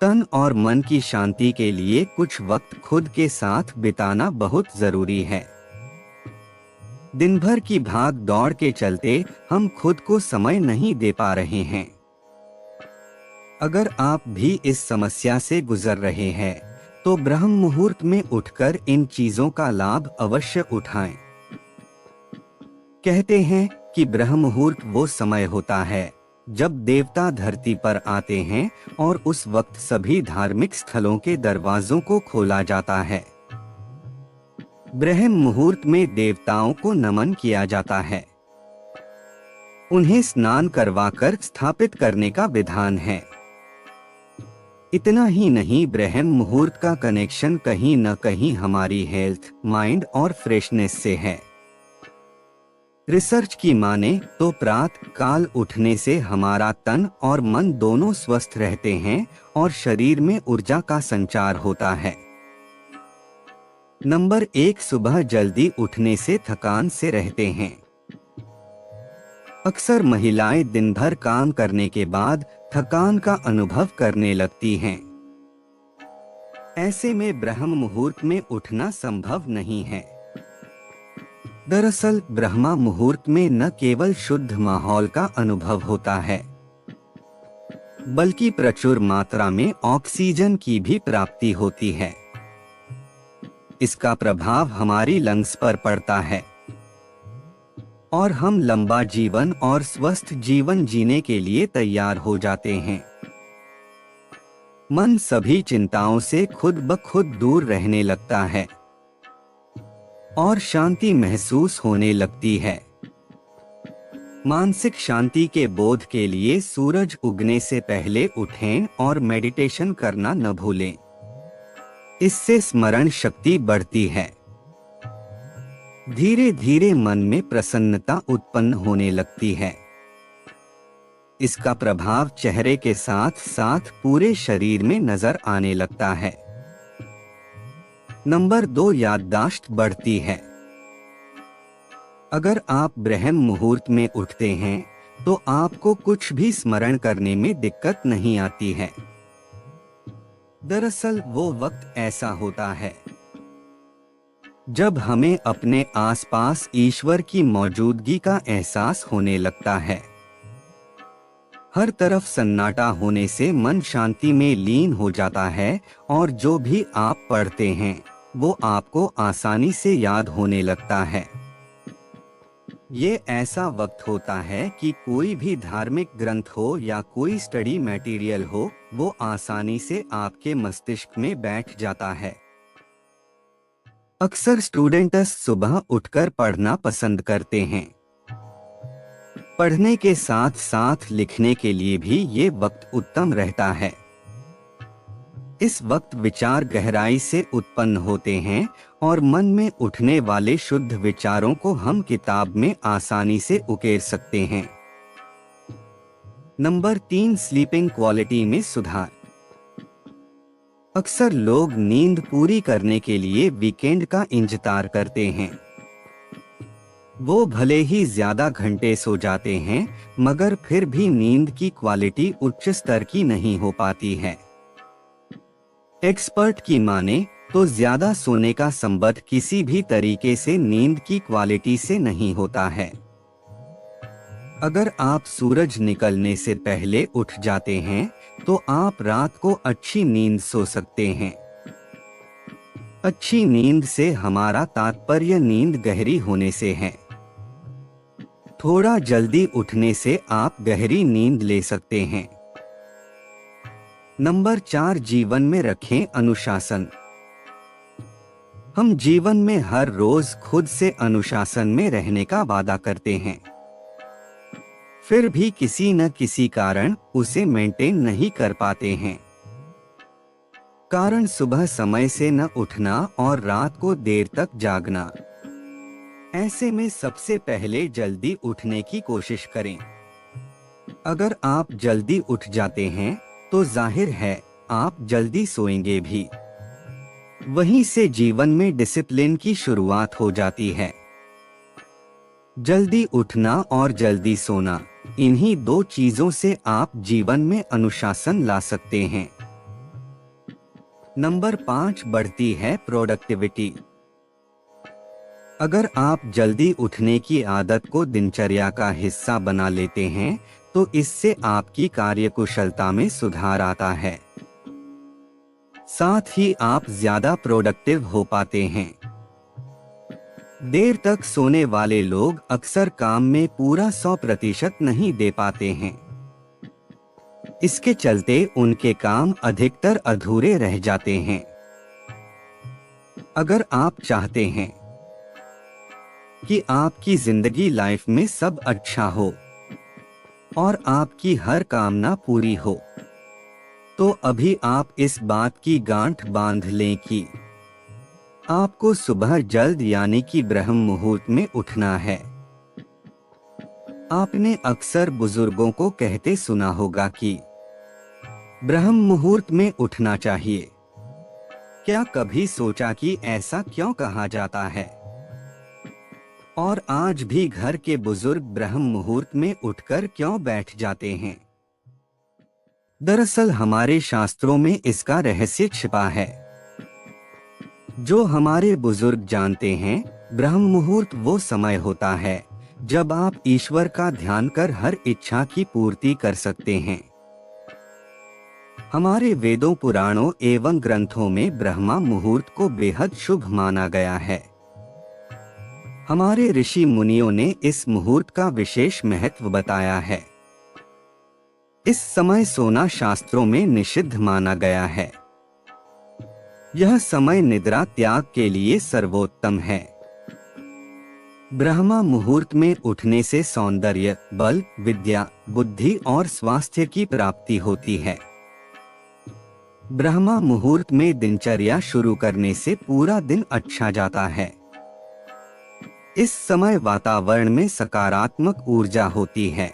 तन और मन की शांति के लिए कुछ वक्त खुद के साथ बिताना बहुत जरूरी है। दिन भर की भाग दौड़ के चलते हम खुद को समय नहीं दे पा रहे हैं। अगर आप भी इस समस्या से गुजर रहे हैं, तो ब्रह्म मुहूर्त में उठकर इन चीजों का लाभ अवश्य उठाएं। कहते हैं कि ब्रह्म मुहूर्त वो समय होता है जब देवता धरती पर आते हैं और उस वक्त सभी धार्मिक स्थलों के दरवाजों को खोला जाता है। ब्रह्म मुहूर्त में देवताओं को नमन किया जाता है। उन्हें स्नान करवाकर स्थापित करने का विधान है। इतना ही नहीं, ब्रह्म मुहूर्त का कनेक्शन कहीं न कहीं हमारी हेल्थ, माइंड और फ्रेशनेस से है। रिसर्च की माने तो प्रातः काल उठने से हमारा तन और मन दोनों स्वस्थ रहते हैं और शरीर में ऊर्जा का संचार होता है। नंबर 1, सुबह जल्दी उठने से थकान से रहते हैं। अक्सर महिलाएं दिन भर काम करने के बाद थकान का अनुभव करने लगती हैं। ऐसे में ब्रह्म मुहूर्त में उठना संभव नहीं है। दरअसल ब्रह्म मुहूर्त में न केवल शुद्ध माहौल का अनुभव होता है, बल्कि प्रचुर मात्रा में ऑक्सीजन की भी प्राप्ति होती है। इसका प्रभाव हमारी लंग्स पर पड़ता है और हम लंबा जीवन और स्वस्थ जीवन जीने के लिए तैयार हो जाते हैं। मन सभी चिंताओं से खुद ब खुद दूर रहने लगता है और शांति महसूस होने लगती है। मानसिक शांति के बोध के लिए सूरज उगने से पहले उठें और मेडिटेशन करना न भूलें। इससे स्मरण शक्ति बढ़ती है। धीरे धीरे मन में प्रसन्नता उत्पन्न होने लगती है। इसका प्रभाव चेहरे के साथ साथ पूरे शरीर में नजर आने लगता है। नंबर 2, याददाश्त बढ़ती है। अगर आप ब्रह्म मुहूर्त में उठते हैं तो आपको कुछ भी स्मरण करने में दिक्कत नहीं आती है। दरअसल वो वक्त ऐसा होता है जब हमें अपने आसपास ईश्वर की मौजूदगी का एहसास होने लगता है। हर तरफ सन्नाटा होने से मन शांति में लीन हो जाता है और जो भी आप पढ़ते हैं वो आपको आसानी से याद होने लगता है। ये ऐसा वक्त होता है कि कोई भी धार्मिक ग्रंथ हो या कोई स्टडी मटेरियल हो, वो आसानी से आपके मस्तिष्क में बैठ जाता है। अक्सर स्टूडेंट्स सुबह उठकर पढ़ना पसंद करते हैं। पढ़ने के साथ साथ लिखने के लिए भी ये वक्त उत्तम रहता है। इस वक्त विचार गहराई से उत्पन्न होते हैं और मन में उठने वाले शुद्ध विचारों को हम किताब में आसानी से उकेर सकते हैं। नंबर 3, स्लीपिंग क्वालिटी में सुधार। अक्सर लोग नींद पूरी करने के लिए वीकेंड का इंतजार करते हैं। वो भले ही ज्यादा घंटे सो जाते हैं, मगर फिर भी नींद की क्वालिटी उच्च स्तर की नहीं हो पाती है। एक्सपर्ट की माने तो ज्यादा सोने का संबंध किसी भी तरीके से नींद की क्वालिटी से नहीं होता है। अगर आप सूरज निकलने से पहले उठ जाते हैं तो आप रात को अच्छी नींद सो सकते हैं। अच्छी नींद से हमारा तात्पर्य नींद गहरी होने से है। थोड़ा जल्दी उठने से आप गहरी नींद ले सकते हैं। नंबर 4, जीवन में रखें अनुशासन। हम जीवन में हर रोज खुद से अनुशासन में रहने का वादा करते हैं, फिर भी किसी न किसी कारण उसे मेंटेन नहीं कर पाते हैं। कारण सुबह समय से न उठना और रात को देर तक जागना। ऐसे में सबसे पहले जल्दी उठने की कोशिश करें। अगर आप जल्दी उठ जाते हैं तो जाहिर है आप जल्दी सोएंगे भी। वहीं से जीवन में डिसिप्लिन की शुरुआत हो जाती है। जल्दी उठना और जल्दी सोना, इन्हीं दो चीजों से आप जीवन में अनुशासन ला सकते हैं। नंबर 5, बढ़ती है प्रोडक्टिविटी। अगर आप जल्दी उठने की आदत को दिनचर्या का हिस्सा बना लेते हैं, तो इससे आपकी कार्यकुशलता में सुधार आता है। साथ ही आप ज्यादा प्रोडक्टिव हो पाते हैं। देर तक सोने वाले लोग अक्सर काम में पूरा 100% नहीं दे पाते हैं। इसके चलते उनके काम अधिकतर अधूरे रह जाते हैं। अगर आप चाहते हैं कि आपकी जिंदगी लाइफ में सब अच्छा हो और आपकी हर कामना पूरी हो, तो अभी आप इस बात की गांठ बांध लें कि आपको सुबह जल्द यानी कि ब्रह्म मुहूर्त में उठना है। आपने अक्सर बुजुर्गों को कहते सुना होगा कि ब्रह्म मुहूर्त में उठना चाहिए। क्या कभी सोचा कि ऐसा क्यों कहा जाता है और आज भी घर के बुजुर्ग ब्रह्म मुहूर्त में उठकर क्यों बैठ जाते हैं? दरअसल हमारे शास्त्रों में इसका रहस्य छिपा है। जो हमारे बुजुर्ग जानते हैं, ब्रह्म मुहूर्त वो समय होता है जब आप ईश्वर का ध्यान कर हर इच्छा की पूर्ति कर सकते हैं। हमारे वेदों, पुराणों एवं ग्रंथों में ब्रह्मा मुहूर्त को बेहद शुभ माना गया है। हमारे ऋषि मुनियों ने इस मुहूर्त का विशेष महत्व बताया है। इस समय सोना शास्त्रों में निषिद्ध माना गया है। यह समय निद्रा त्याग के लिए सर्वोत्तम है। ब्रह्मा मुहूर्त में उठने से सौंदर्य, बल, विद्या, बुद्धि और स्वास्थ्य की प्राप्ति होती है। ब्रह्मा मुहूर्त में दिनचर्या शुरू करने से पूरा दिन अच्छा जाता है। इस समय वातावरण में सकारात्मक ऊर्जा होती है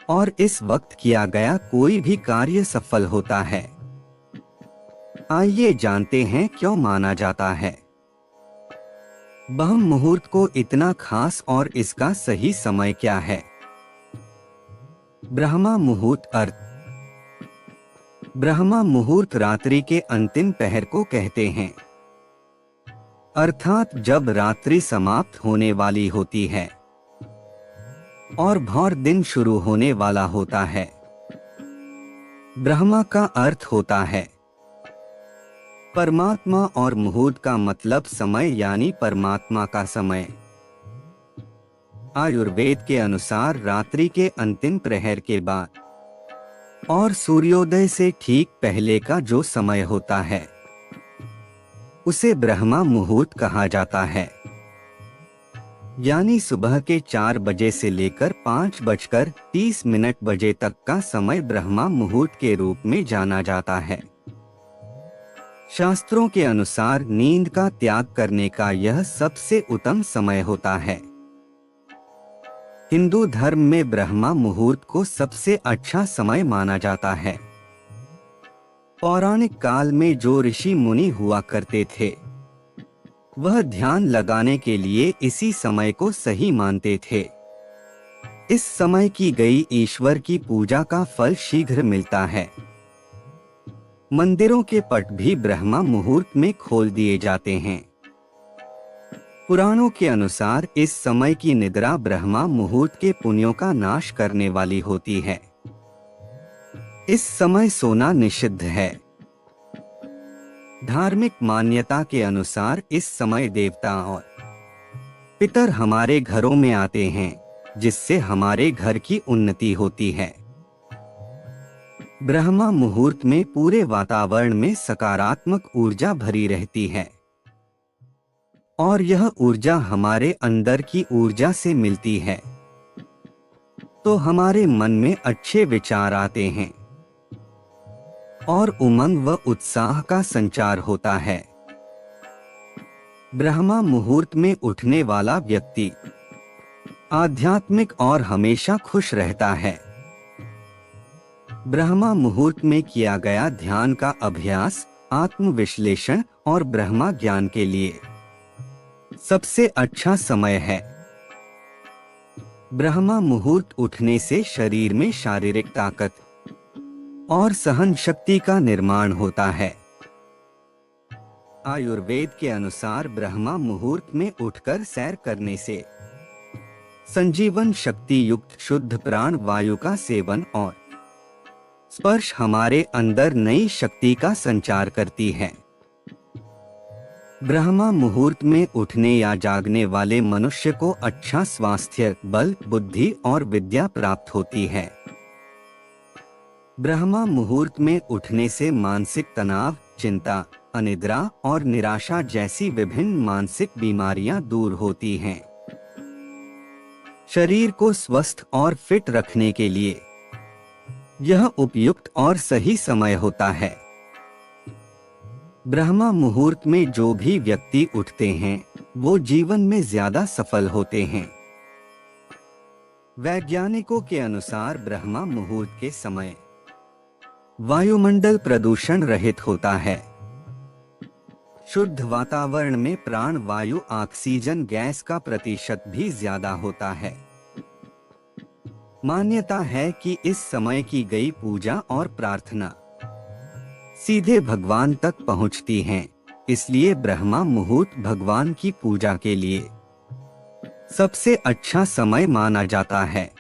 और इस वक्त किया गया कोई भी कार्य सफल होता है। आइए जानते हैं क्यों माना जाता है ब्रह्म मुहूर्त को इतना खास और इसका सही समय क्या है। ब्रह्मा मुहूर्त अर्थ। ब्रह्मा मुहूर्त रात्रि के अंतिम पहर को कहते हैं, अर्थात जब रात्रि समाप्त होने वाली होती है और भौर दिन शुरू होने वाला होता है। ब्रह्मा का अर्थ होता है परमात्मा और मुहूर्त का मतलब समय यानी परमात्मा का समय। आयुर्वेद के अनुसार रात्रि के अंतिम प्रहर के बाद और सूर्योदय से ठीक पहले का जो समय होता है उसे ब्रह्मा मुहूर्त कहा जाता है। यानी सुबह के 4 बजे से लेकर 5:30 बजे तक का समय ब्रह्मा मुहूर्त के रूप में जाना जाता है। शास्त्रों के अनुसार नींद का त्याग करने का यह सबसे उत्तम समय होता है। हिंदू धर्म में ब्रह्मा मुहूर्त को सबसे अच्छा समय माना जाता है। पौराणिक काल में जो ऋषि मुनि हुआ करते थे वह ध्यान लगाने के लिए इसी समय को सही मानते थे। इस समय की गई ईश्वर की पूजा का फल शीघ्र मिलता है। मंदिरों के पट भी ब्रह्मा मुहूर्त में खोल दिए जाते हैं। पुराणों के अनुसार इस समय की निद्रा ब्रह्मा मुहूर्त के पुण्यों का नाश करने वाली होती है। इस समय सोना निषिद्ध है। धार्मिक मान्यता के अनुसार इस समय देवता और पितर हमारे घरों में आते हैं, जिससे हमारे घर की उन्नति होती है। ब्रह्मा मुहूर्त में पूरे वातावरण में सकारात्मक ऊर्जा भरी रहती है और यह ऊर्जा हमारे अंदर की ऊर्जा से मिलती है, तो हमारे मन में अच्छे विचार आते हैं और उमंग व उत्साह का संचार होता है। ब्रह्मा मुहूर्त में उठने वाला व्यक्ति आध्यात्मिक और हमेशा खुश रहता है। ब्रह्मा मुहूर्त में किया गया ध्यान का अभ्यास आत्मविश्लेषण और ब्रह्मा ज्ञान के लिए सबसे अच्छा समय है। ब्रह्मा मुहूर्त उठने से शरीर में शारीरिक ताकत और सहन शक्ति का निर्माण होता है। आयुर्वेद के अनुसार ब्रह्मा मुहूर्त में उठकर सैर करने से संजीवन शक्ति युक्त शुद्ध प्राण वायु का सेवन और स्पर्श हमारे अंदर नई शक्ति का संचार करती है। ब्रह्मा मुहूर्त में उठने या जागने वाले मनुष्य को अच्छा स्वास्थ्य, बल, बुद्धि और विद्या प्राप्त होती है। ब्रह्मा मुहूर्त में उठने से मानसिक तनाव, चिंता, अनिद्रा और निराशा जैसी विभिन्न मानसिक बीमारियां दूर होती हैं। शरीर को स्वस्थ और फिट रखने के लिए यह उपयुक्त और सही समय होता है। ब्रह्मा मुहूर्त में जो भी व्यक्ति उठते हैं वो जीवन में ज्यादा सफल होते हैं। वैज्ञानिकों के अनुसार ब्रह्मा मुहूर्त के समय वायुमंडल प्रदूषण रहित होता है। शुद्ध वातावरण में प्राण वायु ऑक्सीजन गैस का प्रतिशत भी ज्यादा होता है। मान्यता है कि इस समय की गई पूजा और प्रार्थना सीधे भगवान तक पहुंचती हैं, इसलिए ब्रह्मा मुहूर्त भगवान की पूजा के लिए सबसे अच्छा समय माना जाता है।